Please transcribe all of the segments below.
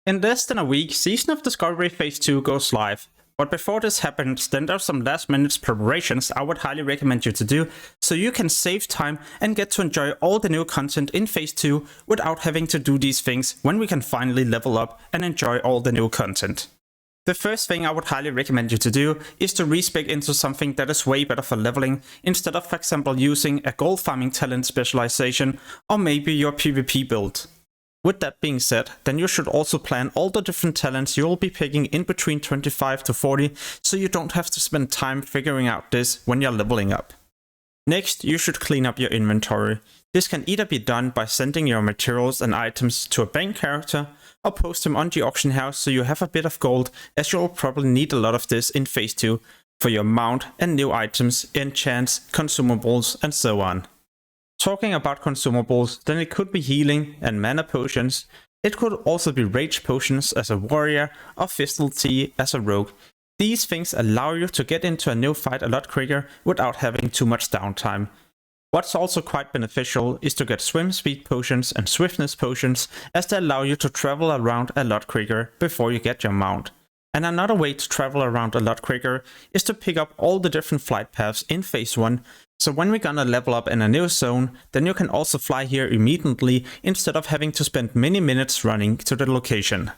In less than a week, Season of Discovery Phase 2 goes live. But before this happens, then there's some last minute preparations I would highly recommend you to do, so you can save time and get to enjoy all the new content in Phase 2 without having to do these things when we can finally level up and enjoy all the new content. The first thing I would highly recommend you to do is to respec into something that is way better for leveling, instead of, for example, using a gold farming talent specialization or maybe your PvP build. With that being said, then you should also plan all the different talents you will be picking in between 25 to 40, so you don't have to spend time figuring out this when you're leveling up. Next, you should clean up your inventory. This can either be done by sending your materials and items to a bank character, or post them on the auction house so you have a bit of gold, as you'll probably need a lot of this in Phase 2 for your mount and new items, enchants, consumables, and so on. Talking about consumables, then it could be healing and mana potions. It could also be rage potions as a warrior or Fistal Tea as a rogue. These things allow you to get into a new fight a lot quicker without having too much downtime. What's also quite beneficial is to get swim speed potions and swiftness potions, as they allow you to travel around a lot quicker before you get your mount. And another way to travel around a lot quicker is to pick up all the different flight paths in Phase 1, so when we're gonna level up in a new zone, then you can also fly here immediately instead of having to spend many minutes running to the location.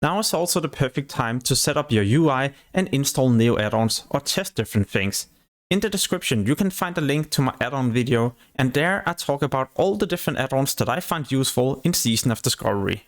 Now is also the perfect time to set up your UI and install new add-ons or test different things. In the description you can find a link to my add-on video, and there I talk about all the different add-ons that I find useful in Season of Discovery.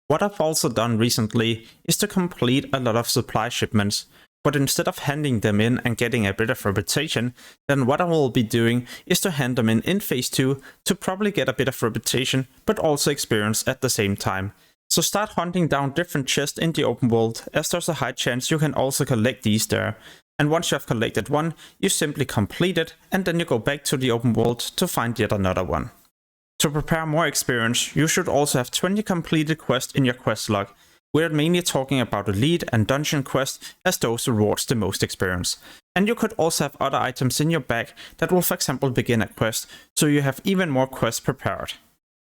What I've also done recently is to complete a lot of supply shipments, but instead of handing them in and getting a bit of reputation, then what I will be doing is to hand them in Phase 2 to probably get a bit of reputation, but also experience at the same time. So start hunting down different chests in the open world, as there's a high chance you can also collect these there. And once you have collected one, you simply complete it, and then you go back to the open world to find yet another one. To prepare more experience, you should also have 20 completed quests in your quest log. We're mainly talking about elite and dungeon quests, as those rewards the most experience. And you could also have other items in your bag that will, for example, begin a quest, so you have even more quests prepared.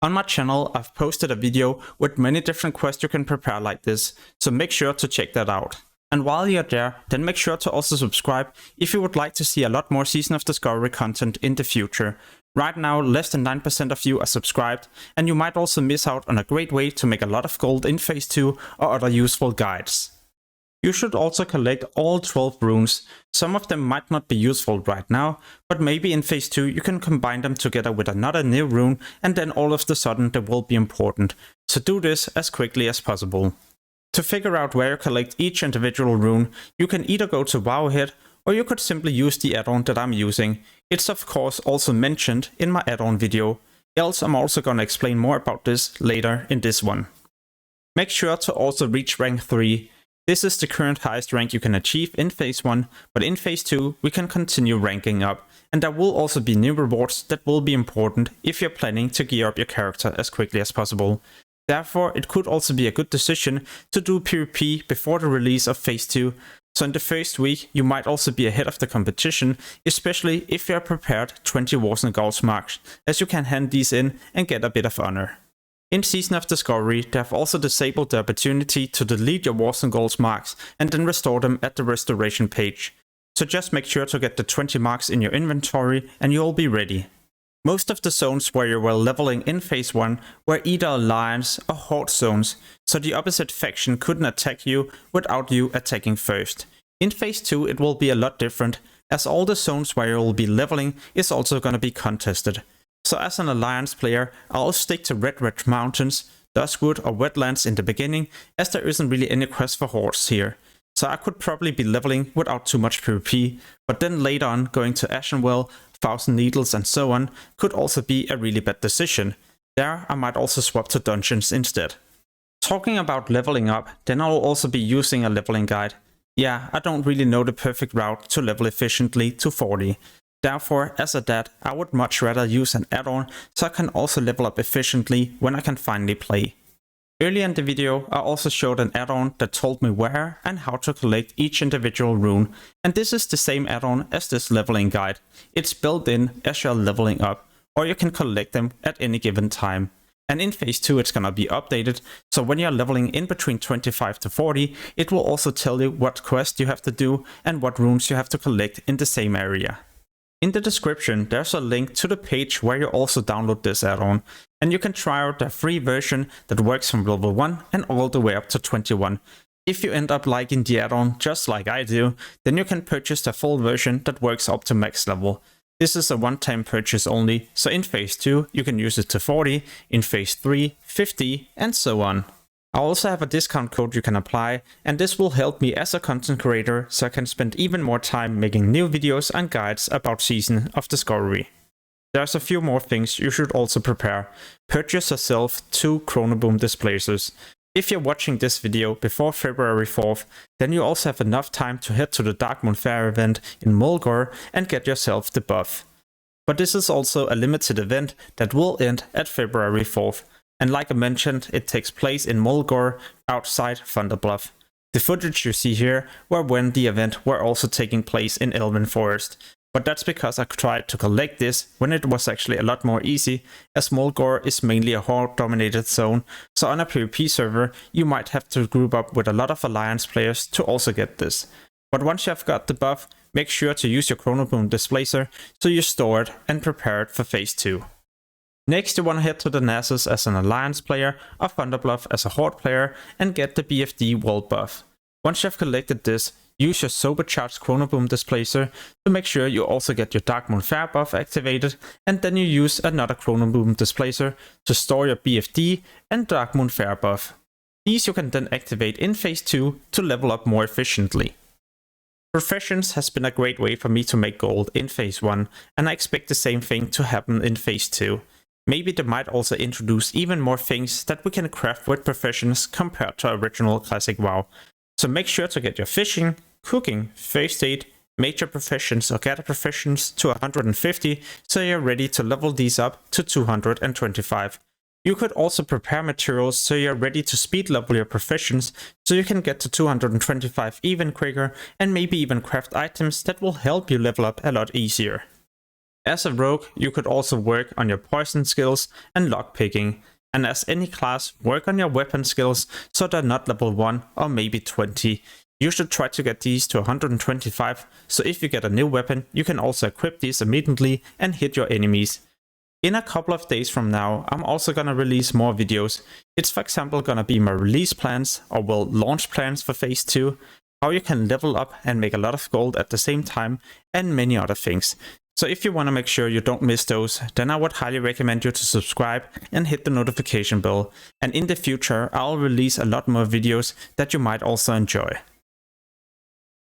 On my channel, I've posted a video with many different quests you can prepare like this, so make sure to check that out. And while you're there, then make sure to also subscribe if you would like to see a lot more Season of Discovery content in the future. Right now, less than 9% of you are subscribed, and you might also miss out on a great way to make a lot of gold in Phase 2 or other useful guides. You should also collect all 12 runes. Some of them might not be useful right now, but maybe in Phase 2 you can combine them together with another new rune, and then all of a sudden they will be important. So do this as quickly as possible. To figure out where you collect each individual rune, you can either go to Wowhead, or you could simply use the add-on that I'm using. It's of course also mentioned in my add-on video, else I'm also gonna explain more about this later in this one. Make sure to also reach rank 3. This is the current highest rank you can achieve in Phase 1, but in Phase 2 we can continue ranking up, and there will also be new rewards that will be important if you're planning to gear up your character as quickly as possible. Therefore, it could also be a good decision to do PvP before the release of Phase 2, so in the first week you might also be ahead of the competition, especially if you are prepared 20 Wars and Goals marks, as you can hand these in and get a bit of honor. In Season of Discovery, they have also disabled the opportunity to delete your Wars and Goals marks and then restore them at the restoration page. So just make sure to get the 20 marks in your inventory and you'll be ready. Most of the zones where you were leveling in Phase 1 were either alliance or horde zones, so the opposite faction couldn't attack you without you attacking first. In Phase 2 it will be a lot different, as all the zones where you will be leveling is also gonna be contested. So as an alliance player, I'll stick to Red Mountains, Duskwood or Wetlands in the beginning, as there isn't really any quest for hordes here. So I could probably be leveling without too much PvP, but then later on going to Ashenwell, Thousand Needles and so on could also be a really bad decision. There I might also swap to dungeons instead. Talking about leveling up, then I'll also be using a leveling guide. Yeah, I don't really know the perfect route to level efficiently to 40. Therefore, as a dad, I would much rather use an add-on so I can also level up efficiently when I can finally play. Earlier in the video, I also showed an add-on that told me where and how to collect each individual rune, and this is the same add-on as this leveling guide. It's built in as you're leveling up, or you can collect them at any given time. And in phase 2 it's gonna be updated, so when you're leveling in between 25 to 40, it will also tell you what quest you have to do and what runes you have to collect in the same area. In the description there's a link to the page where you also download this add-on, and you can try out the free version that works from level 1 and all the way up to 21. If you end up liking the add-on just like I do, then you can purchase the full version that works up to max level. This is a one-time purchase only, so in phase 2 you can use it to 40, in phase 3, 50, and so on. I also have a discount code you can apply, and this will help me as a content creator so I can spend even more time making new videos and guides about Season of Discovery. There's a few more things you should also prepare. Purchase yourself 2 Chronoboom displacers. If you're watching this video before February 4th, then you also have enough time to head to the Darkmoon Fair event in Mulgore and get yourself the buff. But this is also a limited event that will end at February 4th. And like I mentioned, it takes place in Mulgore outside Thunderbluff. The footage you see here were when the event were also taking place in Elven Forest. But that's because I tried to collect this when it was actually a lot more easy, as Mulgore is mainly a horde dominated zone, so on a PvP server you might have to group up with a lot of alliance players to also get this. But once you have got the buff, make sure to use your Chronoboom displacer so you store it and prepare it for phase 2. Next you want to head to the Nasus as an alliance player or Thunderbluff as a horde player and get the BFD wall buff. Once you have collected this, use your supercharged Chronoboom displacer to make sure you also get your Darkmoon Fair buff activated, and then you use another Chronoboom displacer to store your BFD and Darkmoon Fair buff. These you can then activate in phase 2 to level up more efficiently. Professions has been a great way for me to make gold in phase 1, and I expect the same thing to happen in phase 2. Maybe they might also introduce even more things that we can craft with professions compared to original classic WoW. So make sure to get your fishing, cooking, first aid, major professions or gather professions to 150 so you're ready to level these up to 225. You could also prepare materials so you're ready to speed level your professions so you can get to 225 even quicker, and maybe even craft items that will help you level up a lot easier. As a rogue, you could also work on your poison skills and lockpicking, and as any class, work on your weapon skills so they're not level 1 or maybe 20. You should try to get these to 125, so if you get a new weapon, you can also equip these immediately and hit your enemies. In a couple of days from now, I'm also gonna release more videos. It's for example gonna be my release plans, or well, launch plans for phase 2, how you can level up and make a lot of gold at the same time, and many other things. So if you want to make sure you don't miss those, then I would highly recommend you to subscribe and hit the notification bell. And in the future, I'll release a lot more videos that you might also enjoy.